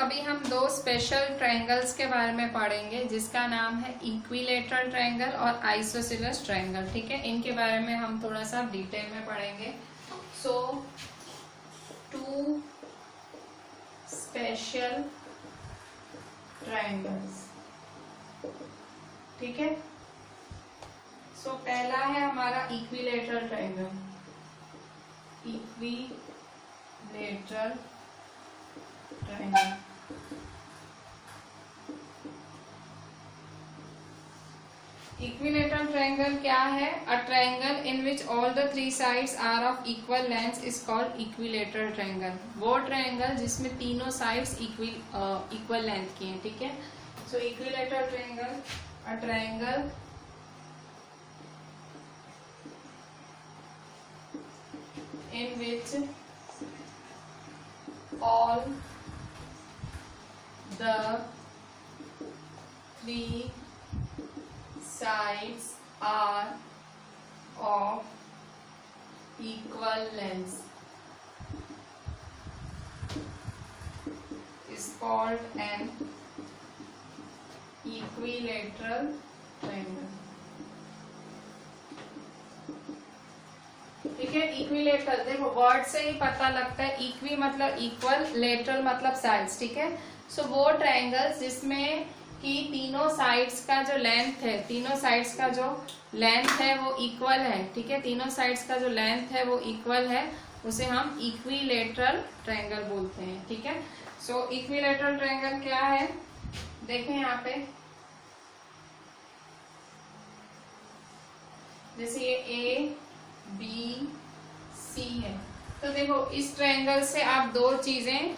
अभी हम दो स्पेशल ट्रायंगल्स के बारे में पढ़ेंगे जिसका नाम है इक्विलेटरल ट्रायंगल और आइसोसेलेस ट्रायंगल। ठीक है, इनके बारे में हम थोड़ा सा डिटेल में पढ़ेंगे। So two special triangles. ठीक है, सो पहला है हमारा equilateral triangle. Equilateral triangle, equilateral triangle क्या है? A triangle in which all the three sides are of equal length is called equilateral triangle. वो ट्रायंगल जिसमें तीनों साइड्स इक्वल लेंथ की हैं। ठीक है, so equilateral triangle, a triangle in which all the three sides are of equal length is called an equilateral triangle। ठीक है, equilateral देखो वर्ड से ही पता लगता है। इक्वी मतलब इक्वल, लेटरल मतलब साइड्स। ठीक है, सो वो ट्रायंगल्स जिसमें कि तीनों साइड्स का जो लेंथ है, तीनों साइड्स का जो लेंथ है वो इक्वल है। ठीक है, तीनों साइड्स का जो लेंथ है वो इक्वल है, उसे हम इक्विलेटरल ट्रायंगल बोलते हैं। ठीक है, सो इक्विलेटरल ट्रायंगल क्या है? देखें यहाँ पे, जैसे ये ए बी सी है, तो देखो इस ट्रायंगल से आप दो चीजें,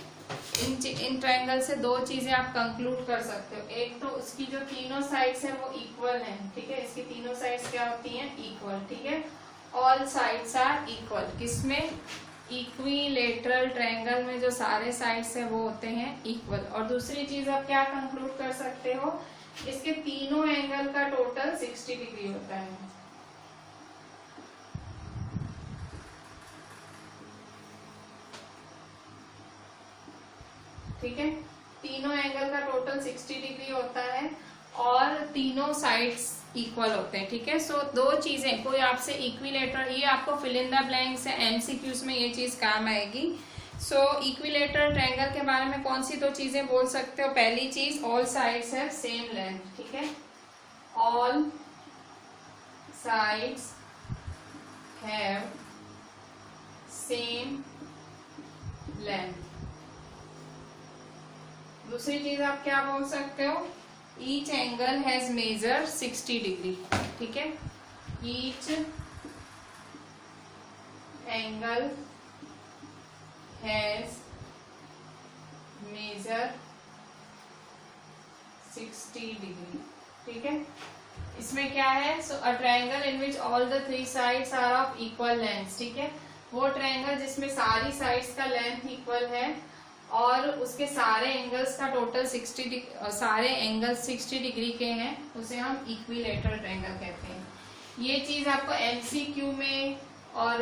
इन ट्रायंगल से दो चीजें आप कंक्लूड कर सकते हो। एक तो उसकी जो तीनों साइड्स है वो इक्वल है। ठीक है, इसकी तीनों साइड्स क्या होती हैं? इक्वल। ठीक है, ऑल साइड्स आर इक्वल। किसमें? इक्विलेटरल ट्रायंगल में जो सारे साइड्स है वो होते हैं इक्वल। और दूसरी चीज आप क्या कंक्लूड कर सकते हो? इसके तीनों एंगल का टोटल 60 डिग्री होता है। ठीक है, तीनों एंगल का टोटल 60 डिग्री होता है और तीनों साइड्स इक्वल होते हैं। ठीक है, सो दो चीजें, कोई आपसे इक्विलेटरल, ये आपको फिल इन द ब्लैंक्स है, एमसीक्यूज में ये चीज काम आएगी। सो इक्विलेटरल ट्रायंगल के बारे में कौन सी दो चीजें बोल सकते हो? पहली चीज, all sides have same length. ठीक है, all sides have same length. दूसरी चीज आप क्या बोल सकते हो? Each angle has measure 60 degree. ठीक है, each angle has measure 60 degree. ठीक है, इसमें क्या है? So a triangle in which all the three sides are of equal length. ठीक है, वो ट्रायंगल जिसमें सारी साइड्स का लेंथ इक्वल है और उसके सारे एंगल्स का टोटल 60 डिग्री, सारे एंगल्स 60 डिग्री के हैं, उसे हम इक्विलेटरल ट्रायंगल कहते हैं। ये चीज आपको एमसीक्यू में और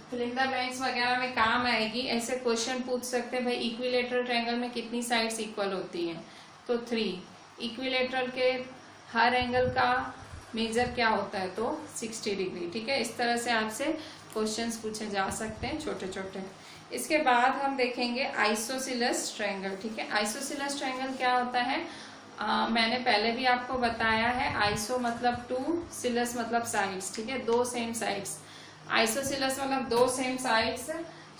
फिल इन द ब्लैंक्स वगैरह में काम आएगी। ऐसे क्वेश्चन पूछ सकते हैं, भाई इक्विलेटरल ट्रायंगल में कितनी साइड्स इक्वल होती हैं? तो 3। इक्विलेटरल के हर एंगल का मेजर क्या होता है? तो 60 डिग्री। ठीक है, इस तरह से आपसे क्वेश्चंस पूछे जा सकते हैं छोटे छोटे। इसके बाद हम देखेंगे आइसोसेलेस ट्रायंगल। ठीक है, आइसोसेलेस ट्रायंगल क्या होता है? मैंने पहले भी आपको बताया है। आइसो मतलब टू, सिलस मतलब साइड्स। ठीक है, दो सेम साइड्स। आइसोसेलेस मतलब दो सेम साइड्स।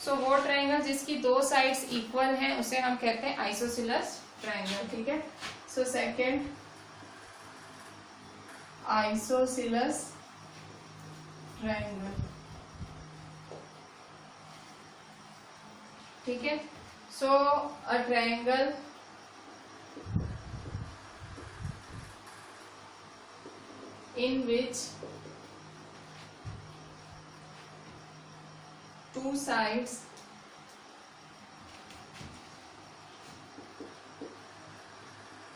सो वो ट्रायंगल जिसकी दो साइड्स इक्वल हैं उसे हम कहते हैं आइसोसेलेस ट्रायंगल। ठीक है, सो सेकेंड, आइसोसेलेस ट्रायंगल। ठीक है, so a triangle in which two sides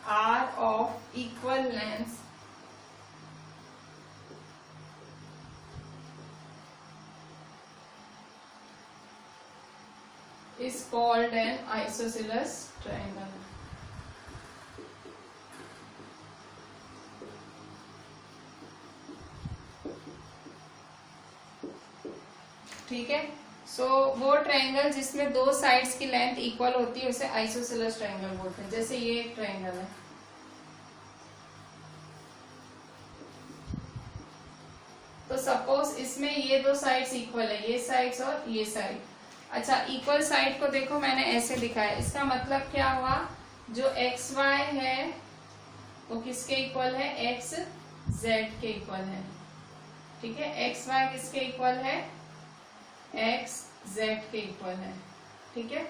are of equal length is called an isosceles triangle। ठीक है। सो वो ट्रायंगल जिसमें दो साइड्स की लेंथ इक्वल होती है उसे आइसोसेलेस ट्रायंगल बोलते हैं। जैसे ये एक ट्रायंगल है, तो सपोज इसमें ये दो साइड्स इक्वल है, ये साइड्स और ये साइड। अच्छा, इक्वल साइड को देखो मैंने ऐसे दिखाया, इसका मतलब क्या हुआ, जो एक्स वाई है वो किसके इक्वल है, एक्स जेड के इक्वल है। ठीक है, एक्स वाई किसके इक्वल है, एक्स जेड के इक्वल है। ठीक है,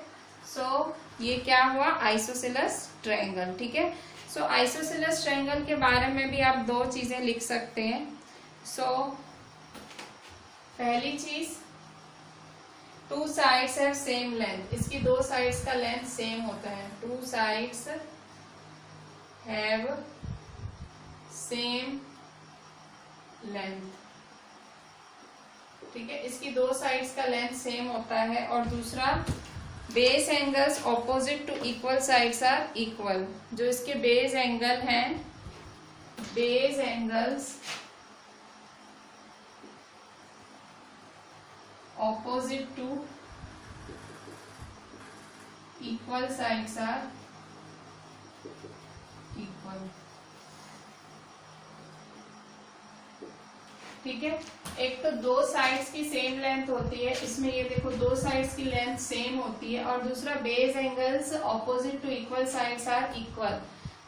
सो ये क्या हुआ, आइसोसेलेस ट्रायंगल। ठीक है, सो आइसोसेलेस ट्रायंगल के बारे में भी आप दो चीजें लिख सकते हैं। सो पहली चीज, two sides have same length, इसकी दो साइड्स का लेंथ सेम होता है। Two sides have same length. ठीक है, इसकी दो साइड्स का लेंथ सेम होता है। और दूसरा, base angles opposite to equal sides are equal. जो इसके बेस एंगल हैं, base angles opposite to equal sides are equal। ठीक है, एक तो दो साइड्स की सेम लेंथ होती है, इसमें ये देखो दो साइड्स की लेंथ सेम होती है। और दूसरा, base angles opposite to equal sides are equal.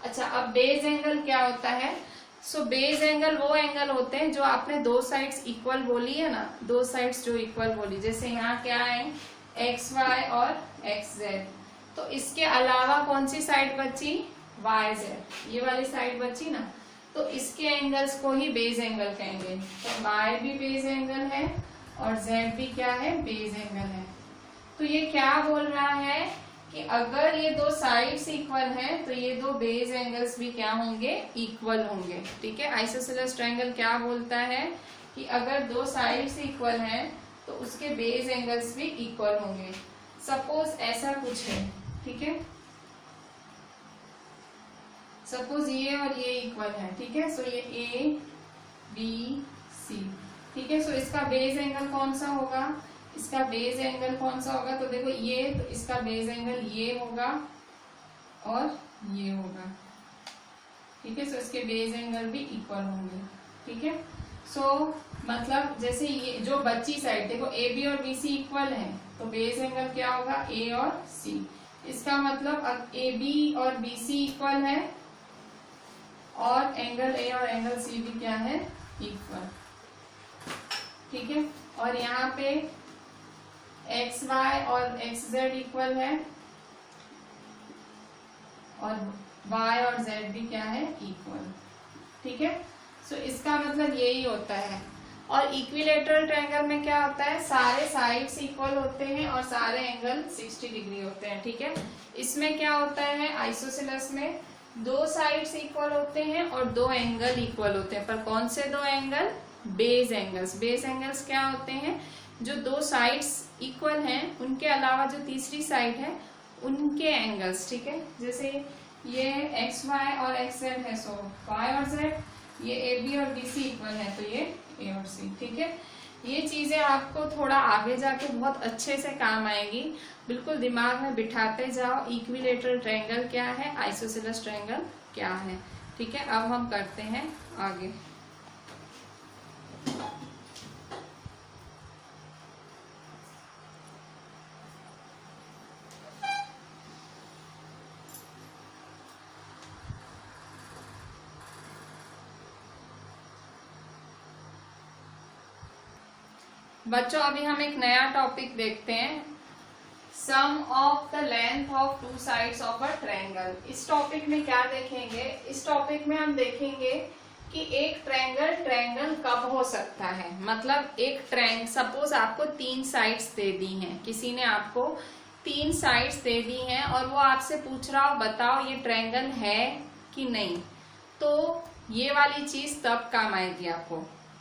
अच्छा, अब बेस एंगल क्या होता है, सो बेस एंगल वो एंगल होते हैं जो आपने दो साइड्स इक्वल बोली है ना, दो साइड्स जो इक्वल बोली, जैसे यहाँ क्या है, एक्स वाई और एक्स जेड। तो इसके अलावा कौन सी साइड बची, वाई जेड, ये वाली साइड बची ना, तो इसके एंगल्स को ही बेस एंगल कहेंगे। तो वाई भी बेस एंगल है और जेड भी क्या है, बेस एंगल है। तो ये क्या बोल रहा है कि अगर ये दो साइड्स इक्वल हैं तो ये दो बेस एंगल्स भी क्या होंगे, इक्वल होंगे। ठीक है, आइसोसेलेस ट्रायंगल क्या बोलता है कि अगर दो साइड्स इक्वल हैं तो उसके बेस एंगल्स भी इक्वल होंगे। सपोज ऐसा कुछ है, ठीक है, सपोज ये और ये इक्वल है। ठीक है, सो ये ए बी सी। ठीक है, सो इसका बेस एंगल कौन सा होगा, इसका बेस एंगल कौन सा होगा, तो देखो ये, तो इसका बेस एंगल ये होगा और ये होगा। ठीक है, सो इसके बेस एंगल भी इक्वल होंगे। ठीक है, सो मतलब जैसे ये जो बची साइड, देखो ए बी और बी सी इक्वल है, तो बेस एंगल क्या होगा, ए और सी। इसका मतलब अब ए बी और बी सी इक्वल है और एंगल ए और एंगल सी भी क्या है, इक्वल। ठीक है, और यहाँ पे एक्स वाई और एक्स जेड इक्वल है और वाई और जेड भी क्या है, इक्वल। ठीक है, सो इसका मतलब यही होता है। और इक्विलेटरल ट्रायंगल में क्या होता है, सारे साइड्स इक्वल होते हैं और सारे एंगल 60 डिग्री होते हैं। ठीक है, इसमें क्या होता है, आइसोसेलेस में दो साइड्स इक्वल होते हैं और दो एंगल इक्वल होते हैं। पर कौन से दो angle, base angles. Base angles क्या होते हैं, जो दो साइड्स इक्वल हैं उनके अलावा जो तीसरी साइड है उनके एंगल्स। ठीक है, जैसे ये एक्स वाई और एक्स जेड है, सो वाई और जेड, ये ए बी और बी सी इक्वल है, तो ये ए और सी। ठीक है, ये चीजें आपको थोड़ा आगे जाके बहुत अच्छे से काम आएगी, बिल्कुल दिमाग में बिठाते जाओ। इक्विलेटरल ट्रायंगल क्या है, आइसोसेलेस ट्रायंगल क्या है। ठीक है, अब हम करते हैं आगे। बच्चों, अभी हम एक नया टॉपिक देखते हैं, sum of the length of two sides of a triangle. इस टॉपिक में क्या देखेंगे, इस टॉपिक में हम देखेंगे कि एक ट्रायंगल कब हो सकता है। मतलब एक ट्रायंगल, सपोज आपको तीन साइड्स दे दी हैं, किसी ने आपको तीन साइड्स दे दी हैं और वो आपसे पूछ रहा हो बताओ ये ट्रायंगल है कि नहीं, तो ये वाली चीज तब काम आएगी आपको।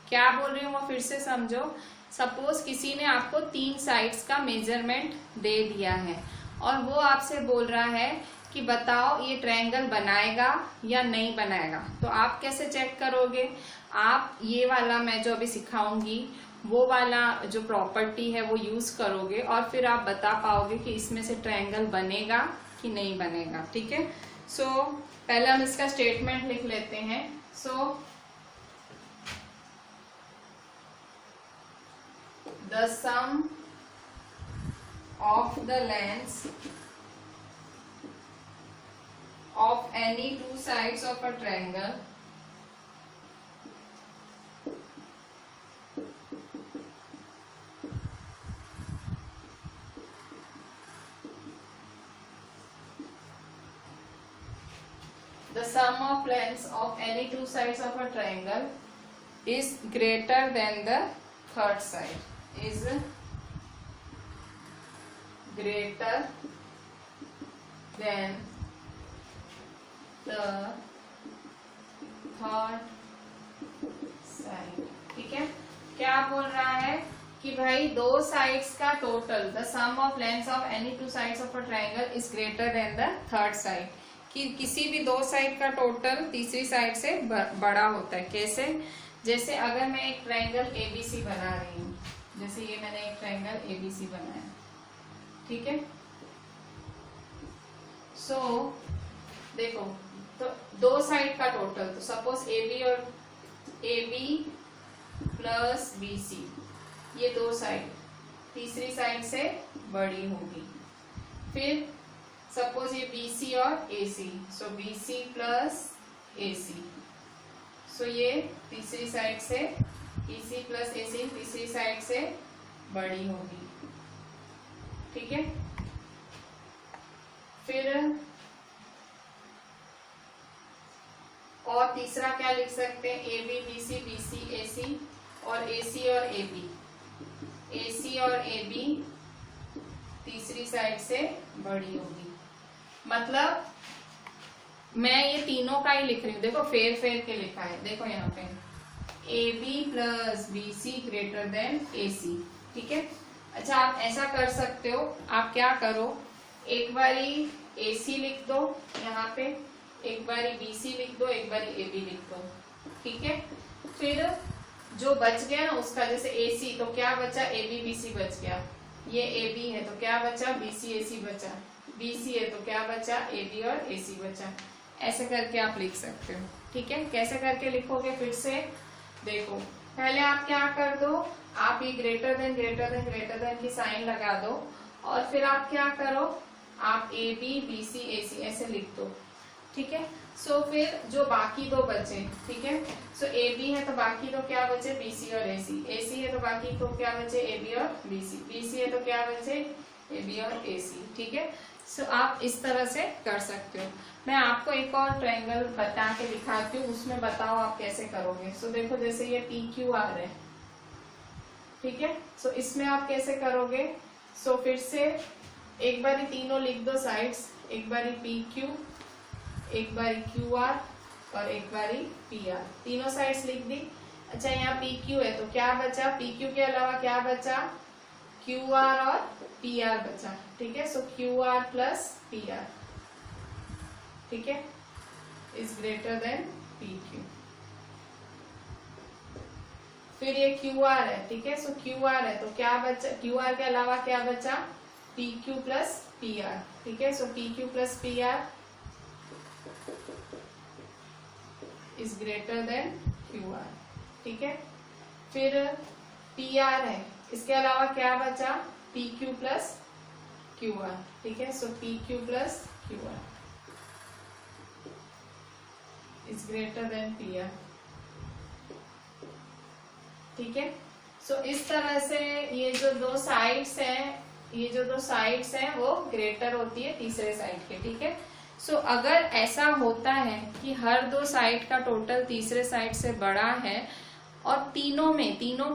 क्या बोल रही हूँ वो फिर से समझो। सपोज किसी ने आपको तीन साइड्स का मेजरमेंट दे दिया है और वो आपसे बोल रहा है कि बताओ ये ट्रायंगल बनाएगा या नहीं बनाएगा। तो आप कैसे चेक करोगे, आप ये वाला मैं जो अभी सिखाऊंगी वो वाला जो प्रॉपर्टी है वो यूज करोगे और फिर आप बता पाओगे कि इसमें से ट्रायंगल बनेगा कि नहीं बनेगा। ठीक है, सो पहले हम इसका स्टेटमेंट लिख लेते हैं। So the sum of the lengths of any two sides of a triangle the sum of lengths of any two sides of a triangle is greater than the third side, is greater than the third side। ठीक है, क्या बोल रहा है कि भाई दो sides का total, the sum of lengths of any two sides of a triangle is greater than the third side, कि किसी भी दो साइड का टोटल तीसरी साइड से बड़ा होता है। कैसे? जैसे अगर मैं एक ट्रायंगल एबीसी बना रही हूँ, जैसे ये मैंने एक ट्रायंगल एबीसी बनाया, ठीक है। सो देखो, तो दो साइड का टोटल, तो सपोज AB और AB प्लस BC, ये दो साइड तीसरी साइड से बड़ी होगी। फिर सपोज ये BC और AC, सो BC प्लस AC, सो ये तीसरी साइड से EC प्लस AC तीसरी साइड से बड़ी होगी। ठीक है, फिर और तीसरा क्या लिख सकते हैं? AB BC BC AC और AC और AB, AC और AB तीसरी साइड से बड़ी होगी। मतलब मैं ये तीनों का ही लिख रही हूँ, देखो फेर फेर के लिखा है, देखो यहाँ पे AB plus BC greater than AC। ठीक है, अच्छा आप ऐसा कर सकते हो, आप क्या करो, एक बारी AC लिख दो यहाँ पे, एक बारी BC लिख दो, एक बारी AB लिख दो। ठीक है, फिर जो बच गया ना उसका, जैसे AC तो क्या बचा? AB BC बच गया, ये AB है तो क्या बचा? BC AC बचा, BC है तो क्या बचा? AB और AC बचा। ऐसे करके आप लिख सकते हो। ठीक है, कैसे करके लिखोगे? फिर से देखो, पहले आप क्या कर दो, आप ये greater than greater than greater than की साइन लगा दो और फिर आप क्या करो, आप AB BC AC ऐसे लिख दो। ठीक है, सो फिर जो बाकी दो बचे, ठीक है, सो AB है तो बाकी दो क्या बचे? BC और AC, AC है तो बाकी दो क्या बचे? AB और BC, BC है तो क्या बचे? AB और AC। ठीक है, सो आप इस तरह से कर सकते हो। मैं आपको एक और ट्रायंगल बता के दिखाती हूँ, उसमें बताओ आप कैसे करोगे। सो देखो, जैसे ये PQR है, ठीक है, सो इसमें आप कैसे करोगे? सो फिर से एक बारी तीनों लिख दो साइड्स, एक बारी PQ, एक बारी QR और एक बारी PR, तीनों साइड्स लिख दी। अच्छा यहाँ PQ है तो क्या बचा? PQ के अलावा क्या बचा? QR और PR बचा। ठीक है, सो QR प्लस PR, ठीक है, इज ग्रेटर देन PQ। फिर ये QR है, ठीक है, सो QR है तो क्या बचा? QR के अलावा क्या बचा? PQ plus PR। ठीक है, सो PQ plus PR is greater then QR। ठीक है, फिर PR है, इसके अलावा क्या बचा? PQ plus QR। ठीक है, सो PQ plus QR is greater then PR। ठीक है, सो इस तरह से ये जो दो साइड्स हैं, ये जो दो साइड्स हैं वो ग्रेटर होती है तीसरे साइड के। ठीक है, सो अगर ऐसा होता है कि हर दो साइड का टोटल तीसरे साइड से बड़ा है और तीनों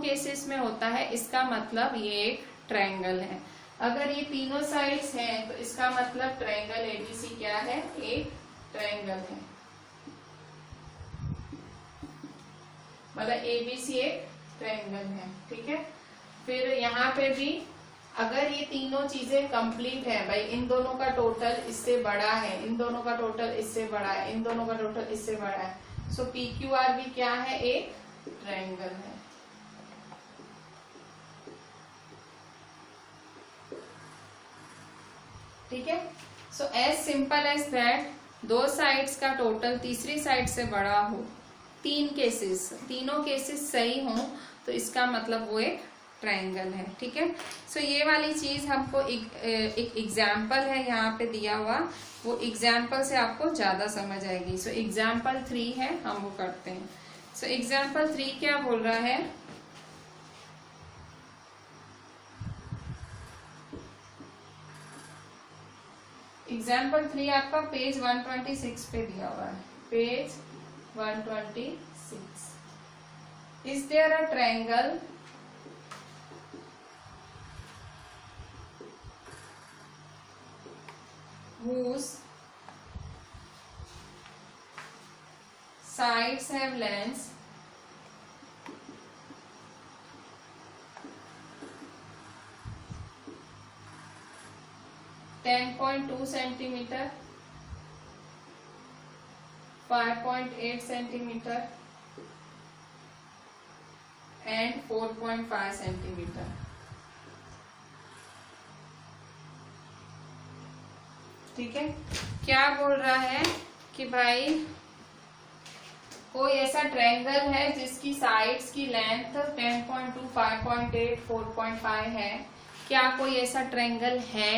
केसेस में होता है, इसका मतलब ये एक ट्रायंगल है। अगर ये तीनों साइड्स हैं तो इसका मतलब ट्रायंगल ABC क्या है? एक ट्रायंगल है, मतलब ABC एक ट्रायंगल है। ठीक है, फिर यहाँ पे भी अगर ये तीनों चीजें कंप्लीट है, भाई इन दोनों का टोटल इससे बड़ा है, इन दोनों का टोटल इससे बड़ा है, इन दोनों का टोटल इससे बड़ा है, सो PQR भी क्या है? एक ट्रायंगल है। ठीक है। So as simple as that, दो साइड्स का टोटल तीसरी साइड से बड़ा हो, तीनों केसेस सही हो, तो इसका मतलब वो एक ट्रायंगल है। ठीक है। सो ये वाली चीज हमको एक एग्जाम्पल है यहाँ पे दिया हुआ, वो एग्जाम्पल से आपको ज्यादा समझ आएगी। सो एग्जाम्पल 3 है, हम वो करते हैं। सो एग्जाम्पल 3 क्या बोल रहा है, एग्जाम्पल 3 आपका पेज 126 पे दिया हुआ है, page 126। Is there a triangle whose sides have lengths 10.2 centimeter, 5.8 centimeter and 4.5 centimeter। ठीक है। क्या बोल रहा है कि भाई कोई ऐसा ट्रायंगल है जिसकी साइड्स की लेंथ 10.2, 5.8, 4.5 है। क्या कोई ऐसा ट्रायंगल है?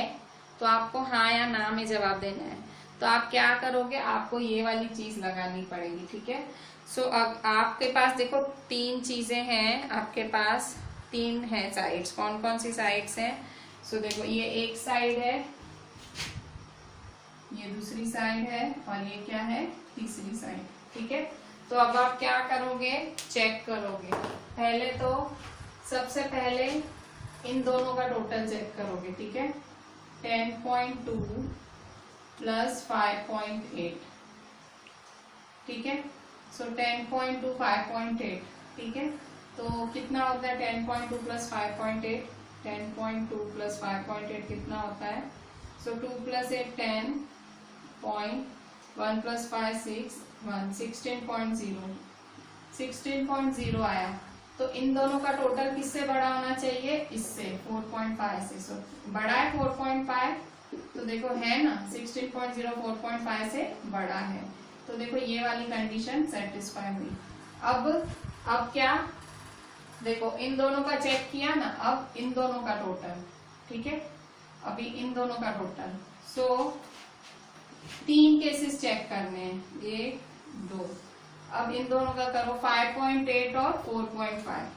तो आपको हाँ या ना में जवाब देना है। तो आप क्या करोगे, आपको ये वाली चीज लगानी पड़ेगी। ठीक है। सो अब आपके पास देखो 3 चीजें हैं, आपके पास 3 है साइड्स। कौन कौन सी साइड्स हैं? सो देखो ये एक साइड है, ये दूसरी साइड है और ये क्या है, तीसरी साइड। ठीक है। तो अब आप क्या करोगे, चेक करोगे। पहले तो सबसे पहले इन दोनों का टोटल चेक करोगे। ठीक है। 10.2 प्लस 5.8। ठीक है। सो 10.2, 5.8। ठीक है। तो कितना होता है 10.2 प्लस 5.8? 10.2 प्लस 5.8 कितना होता है? सो 2 प्लस 8 10, 1 प्लस 5 6, 1 16.0, 16.0 आया। तो इन दोनों का टोटल किससे बड़ा होना चाहिए? इससे, 4.5 से। सो बड़ा है 4.5, तो देखो है ना 16.0 4.5 से बड़ा है। तो देखो ये वाली कंडीशन सेटिस्फाई हुई। अब क्या, देखो इन दोनों का चेक किया ना, अब इन दोनों का टोटल। ठीक है। अभी इन दोनों का टोटल। सो 3 केसेस चेक करने हैं, 1 2। अब इन दोनों का करो 5.8 और 4.5।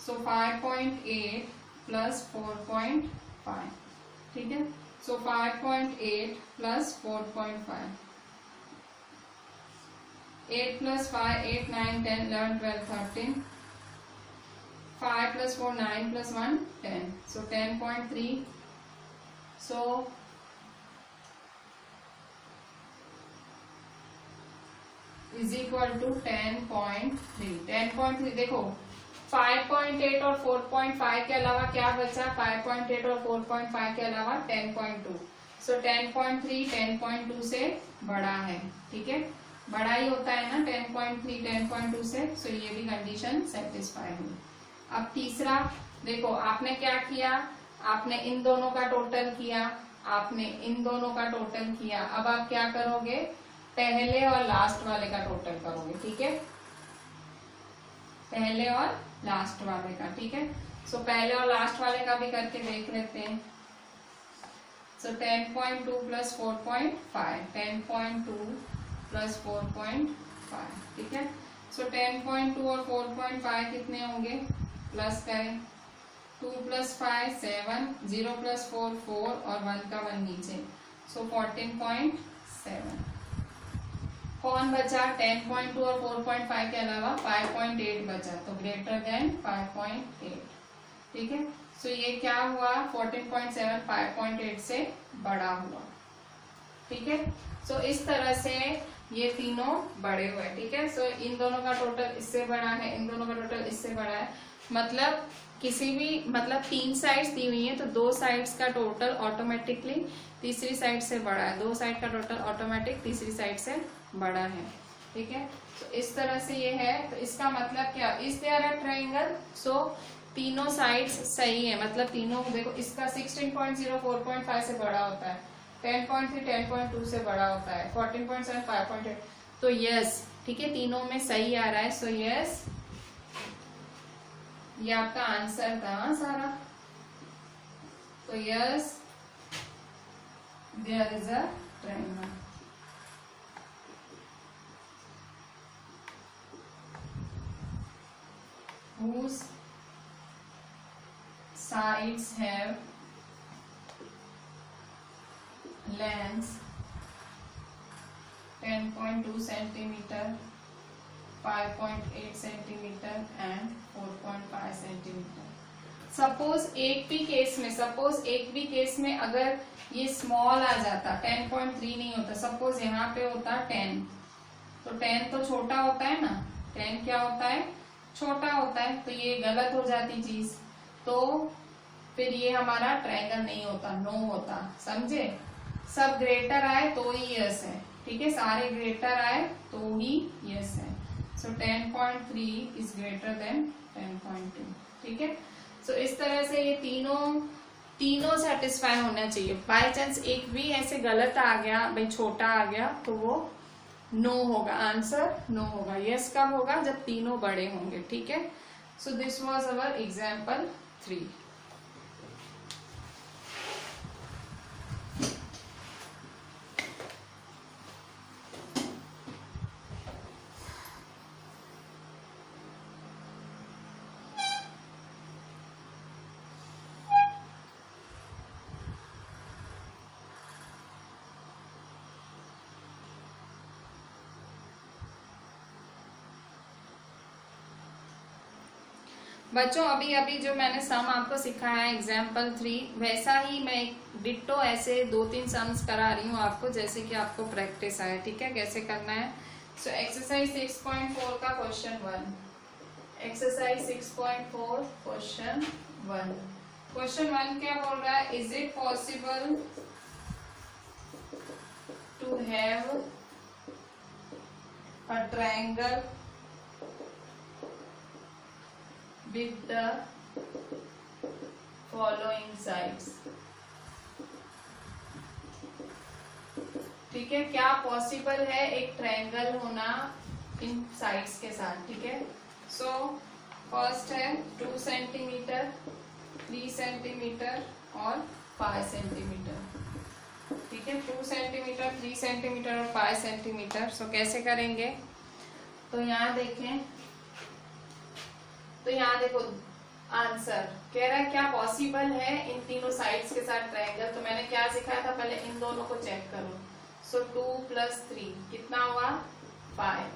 So 5.8 plus 4.5। ठीक है। So 5.8 plus 4.5, 8 plus 5 8 9 10 11 12 13, 5 plus 4 9 plus 1 10। So 10.3। So is equal to 10.3। 10.3 देखो 5.8 और 4.5 के अलावा क्या बचा? 5.8 और 4.5 के अलावा 10.2। सो 10.3 10.2 से बड़ा है। ठीक है। बड़ा ही होता है ना 10.3 10.2 से। सो ये भी कंडीशन सेटिस्फाई हुई। अब तीसरा देखो, आपने क्या किया, आपने इन दोनों का टोटल किया, आपने इन दोनों का टोटल किया। अब आप क्या करोगे, पहले और लास्ट वाले का टोटल करोगे। ठीक है। पहले और लास्ट वाले का। ठीक है। सो पहले और लास्ट वाले का भी करके देख लेते हैं। सो 10.2 प्लस 4.5, 10.2 प्लस 4.5। ठीक है। सो 10.2 और 4.5 कितने होंगे, प्लस करें। 2 प्लस 5 7, 0 प्लस 4 4 और 1 का 1 नीचे। सो 14.7। कौन बचा? 10.2 और 4.5 के अलावा 5.8 बचा, तो ग्रेटर देन 5.8। ठीक है। सो ये क्या हुआ, 14.7 5.8 से बड़ा हुआ। ठीक है। सो इस तरह से ये तीनों बड़े हुए। ठीक है। सो इन दोनों का टोटल इससे बड़ा है, इन दोनों का टोटल इससे बड़ा है। मतलब किसी भी, मतलब 3 साइड्स दी हुई है, तो 2 साइड्स का टोटल ऑटोमेटिकली तीसरी साइड से बड़ा है। 2 साइड का टोटल ऑटोमेटिक तीसरी साइड से बड़ा है। ठीक है। तो इस तरह से ये है। तो इसका मतलब क्या, इज देयर अ ट्रायंगल? सो तीनों साइड्स सही है, मतलब तीनों देखो, इसका 16.0 4.5 से बड़ा होता है, 10.3 10.2 से बड़ा होता है, 14.7 5.8। तो यस, ठीक है, तीनों में सही आ रहा है। सो यस, ये आपका आंसर था सारा। तो yes, there is a triangle. whose sides have lengths 10.2 centimeter, 5.8 centimeter and 4.5 centimeter। Suppose एक भी केस में अगर ये स्मॉल आ जाता, 10.3 नहीं होता, सपोज यहाँ पे होता 10, तो 10 तो छोटा होता है ना, 10 क्या होता है, छोटा होता है, तो ये गलत हो जाती चीज, तो फिर ये हमारा ट्रायंगल नहीं होता, नो होता, समझे। सब ग्रेटर आए तो ही यस है, ठीक है, सारे ग्रेटर आए तो ही यस है। सो 10.3 इज ग्रेटर देन 10.2, ठीक है। सो इस तरह से ये तीनों सेटिस्फाई होना चाहिए। बाय चांस एक भी ऐसे गलत आ गया, भाई छोटा आ गया, तो वो नो होगा, आंसर नो होगा। यस कब होगा, जब तीनों बड़े होंगे, ठीक है। So this was our example 3। बच्चों अभी जो मैंने सम आपको सिखाया है एग्जाम्पल 3, वैसा ही मैं डिट्टो ऐसे 2-3 सम्स करा रही हूँ आपको, जैसे कि आपको प्रैक्टिस आए, ठीक है, कैसे करना है। सो एक्सरसाइज 6.4 का क्वेश्चन 1, एक्सरसाइज 6.4 क्वेश्चन 1। क्वेश्चन 1 क्या बोल रहा है, is it possible to have a triangle with the following sides। ठीक है, क्या पॉसिबल है एक ट्रायंगल होना इन साइड्स के साथ, ठीक है। सो फर्स्ट है 2 सेंटीमीटर, 3 सेंटीमीटर और 5 सेंटीमीटर, ठीक है, 2 सेंटीमीटर, 3 सेंटीमीटर और 5 सेंटीमीटर। सो कैसे करेंगे, तो यहाँ देखें, तो यहाँ देखो आंसर कह रहा है क्या पॉसिबल है इन तीनों साइड्स के साथ ट्रायंगल। तो मैंने क्या सिखाया था, पहले इन दोनों को चेक करो। सो 2 + 3 कितना हुआ, 5।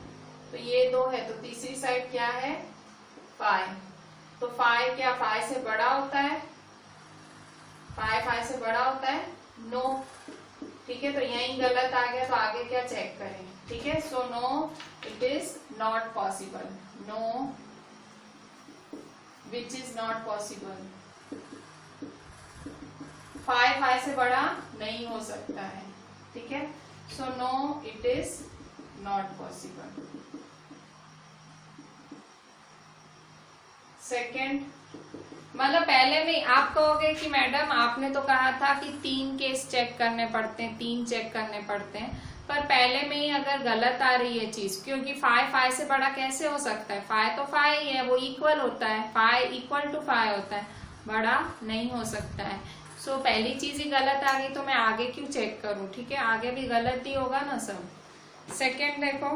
तो ये 2 है, तो तीसरी साइड क्या है, 5। तो 5 क्या 5 से बड़ा होता है, 5 से बड़ा होता है, नो, ठीक है। तो यही गलत आ गया, तो आगे क्या चेक करें, ठीक है। So no, it is not possible, no which is not possible। 5 से बड़ा नहीं हो सकता है, ठीक है। So no, it is not possible. Second, मतलब पहले में आप कहोगे कि मैडम आपने तो कहा था कि 3 केस चेक करने पड़ते हैं, 3 चेक करने पड़ते हैं, पर पहले में ही अगर गलत आ रही है चीज, क्योंकि 5 से बड़ा कैसे हो सकता है, 5 तो 5 ही है, वो इक्वल होता है, 5 = 5 होता है, बड़ा नहीं हो सकता है। सो पहली चीज ही गलत आ गई, तो मैं आगे क्यों चेक करूं, ठीक है, आगे भी गलत ही होगा ना सब। सेकेंड देखो,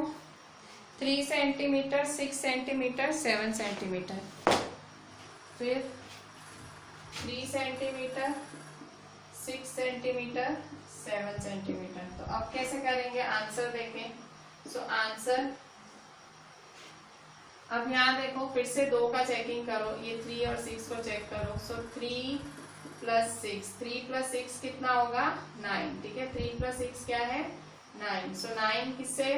3 सेंटीमीटर, 6 सेंटीमीटर, 7 सेंटीमीटर, फिर 3 सेंटीमीटर, 6 सेंटीमीटर, 7 सेंटीमीटर। तो अब कैसे करेंगे, आंसर देखें। सो आंसर, अब यहाँ देखो फिर से 2 का चेकिंग करो, ये 3 और 6 को चेक करो। सो 3 + 6, 3 + 6 कितना होगा, 9, ठीक है, 3 + 6 क्या है, 9। सो 9 किससे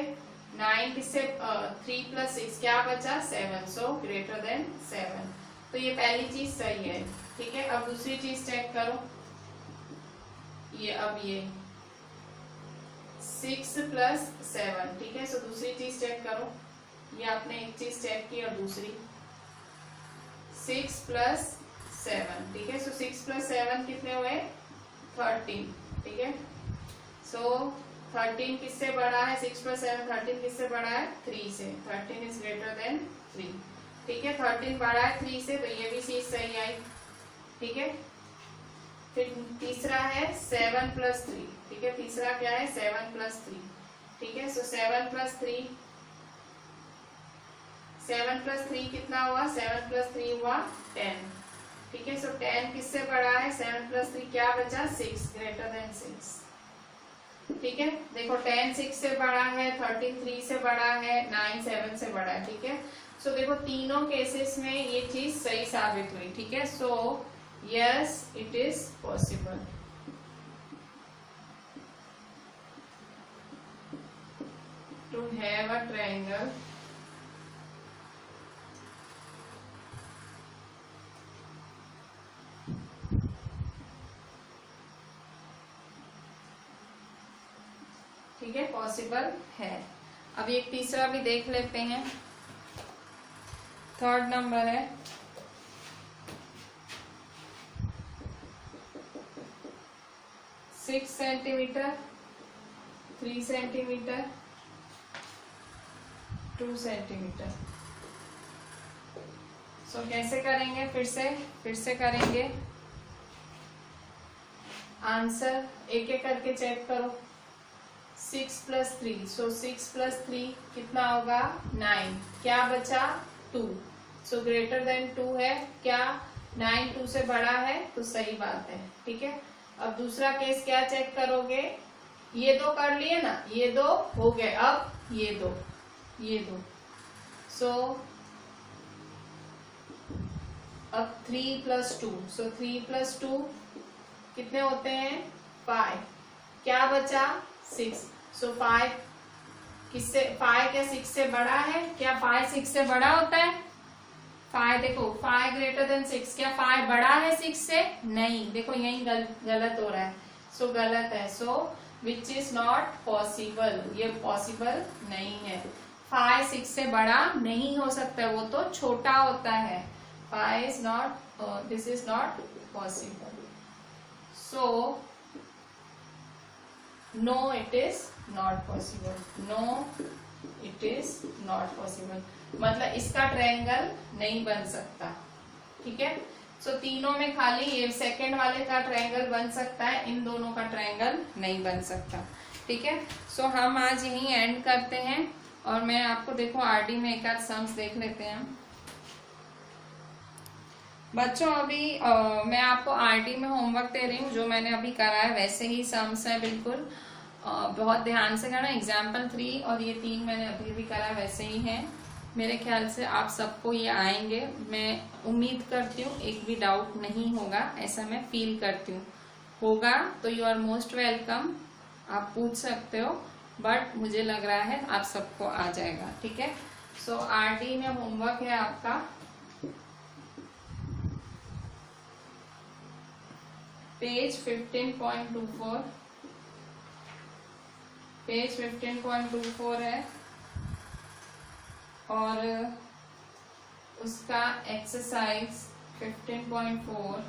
3 + 6 क्या बचा, 7। So greater than 7। तो ये पहली चीज सही है, ठीक है। अब दूसरी चीज चेक करो, ये अब ये 6 + 7, ठीक है। सो दूसरी चीज चेक करो, ये आपने एक चीज चेक की और दूसरी 6 + 7, ठीक है। सो 6 + 7 कितने हुए, 13, ठीक है। सो 13 किससे बड़ा है, 6 + 7 13 किससे बड़ा है, 3 से। 13 इज ग्रेटर देन 3, ठीक है। 13 बड़ा है 3 से, तो ये भी चीज सही आई, ठीक है। फिर तीसरा है 7 + 3, ठीक है। तीसरा क्या है, 7 + 3, ठीक है। सो 7 + 3, 7 + 3 कितना हुआ, 7 + 3 हुआ 10, ठीक है। सो 10 किससे बड़ा है, 7 + 3 क्या बचा, 6, ग्रेटर देन 6, ठीक है। देखो 10 6 से बड़ा है, 13 3 से बड़ा है, 9 7 से बड़ा है, ठीक है। सो देखो तीनों केसेस में ये चीज सही साबित हुई, ठीक है। So yes it is possible. To have a triangle ठीक है, पॉसिबल है। अब एक तीसरा भी देख लेते हैं। थर्ड नंबर है 6 सेंटीमीटर, 3 सेंटीमीटर, 2 सेंटीमीटर। सो कैसे करेंगे, फिर से करेंगे। आंसर एक एक करके चेक करो। 6 + 3, सो 6 + 3 कितना होगा, 9, क्या बचा, 2, सो ग्रेटर देन 2 है, क्या 9 2 से बड़ा है, तो सही बात है, ठीक है। अब दूसरा केस क्या चेक करोगे, ये दो कर लिए ना, ये दो हो गए, अब ये दो, सो अब 3 + 2, सो 3 + 2 कितने होते हैं, 5, क्या बचा, 6, सो 5 किससे, 5 क्या 6 से बड़ा है, क्या 5 6 से बड़ा होता है, 5 देखो 5 ग्रेटर देन 6, क्या 5 बड़ा है 6 से, नहीं, देखो यही गलत हो रहा है, सो गलत है। सो विच इज नॉट पॉसिबल, ये पॉसिबल नहीं है। 5 6 से बड़ा नहीं हो सकता, वो तो छोटा होता है। 5 is not, this is not possible. So no it is not possible, no it is not possible, मतलब इसका ट्रायंगल नहीं बन सकता, ठीक है। सो तीनों में खाली ये सेकंड वाले का ट्रायंगल बन सकता है, इन दोनों का ट्रायंगल नहीं बन सकता, ठीक है। सो हम आज यहीं एंड करते हैं, और मैं आपको देखो आरडी में एक आध सम्स देख लेते हैं बच्चों। अभी मैं आपको आरडी में होमवर्क दे रही हूँ, जो मैंने अभी करा है वैसे ही सम्स है, बिल्कुल बहुत ध्यान से करना। एग्जाम्पल 3 और ये 3 मैंने अभी भी करा है वैसे ही है। मेरे ख्याल से आप सबको ये आएंगे, मैं उम्मीद करती हूँ, एक भी डाउट नहीं होगा, ऐसा मैं फील करती हूँ। होगा तो यू आर मोस्ट वेलकम, आप पूछ सकते हो, बट मुझे लग रहा है आप सबको आ जाएगा, ठीक है। सो आरडी में होमवर्क है आपका पेज 15.24, पेज 15.24 है, और उसका एक्सरसाइज 15.4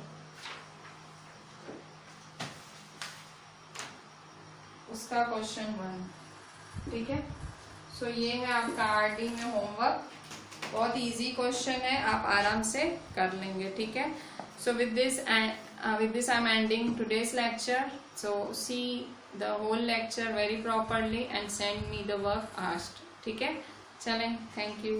उसका क्वेश्चन 1, ठीक है। सो ये है आपका आरडी में होमवर्क, बहुत इजी क्वेश्चन है, आप आराम से कर लेंगे, ठीक है। So with this I am ending today's lecture. So see the whole lecture very properly and send me the work asked, ठीक है। चलें, थैंक यू।